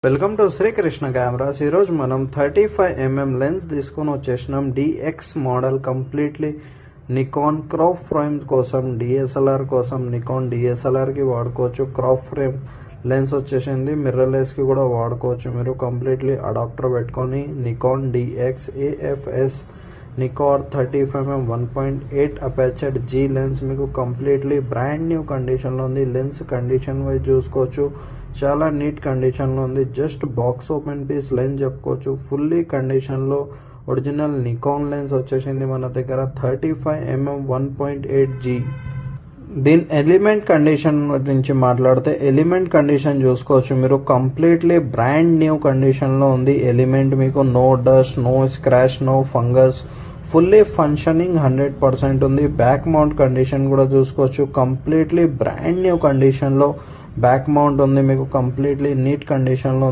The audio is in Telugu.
Welcome to Srikrishna cameras. ఈరోజు మనం 35mm లెన్స్ తీసుకొని వచ్చేసినాం. DX model completely Nikon crop frame కోసం, డిఎస్ఎల్ఆర్ కోసం, నికాన్ డిఎస్ఎల్ఆర్కి వాడుకోవచ్చు. క్రాప్ ఫ్రేమ్ లెన్స్ వచ్చేసింది, మిర్రర్లెస్కి కూడా వాడుకోవచ్చు. మీరు కంప్లీట్లీ అడాప్టర్ పెట్టుకొని Nikon DX AFS Nikon 35mm 1.8 aperture G lens మీకు కంప్లీట్లీ బ్రాండ్ న్యూ కండిషన్లో ఉంది. లెన్స్ కండిషన్ వైజ్ చూసుకోవచ్చు, చాలా నీట్ కండిషన్లో ఉంది. Just box open piece lens చెప్పుకోవచ్చు. ఫుల్లీ కండిషన్లో ఒరిజినల్ నికాన్ లెన్స్ వచ్చేసింది మన దగ్గర 35mm 1.8 G. దీని ఎలిమెంట్ కండిషన్ గురించి మాట్లాడితే, ఎలిమెంట్ కండిషన్ చూసుకోవచ్చు మీరు, కంప్లీట్లీ బ్రాండ్ న్యూ కండిషన్లో ఉంది. ఎలిమెంట్ మీకు no dust, no scratch, no fungus, fully functioning 100% ఉంది. బ్యాక్ మౌంట్ కండిషన్ కూడా చూసుకోవచ్చు, కంప్లీట్లీ బ్రాండ్ న్యూ కండిషన్లో బ్యాక్ మౌంట్ ఉంది మీకు, కంప్లీట్లీ నీట్ కండిషన్లో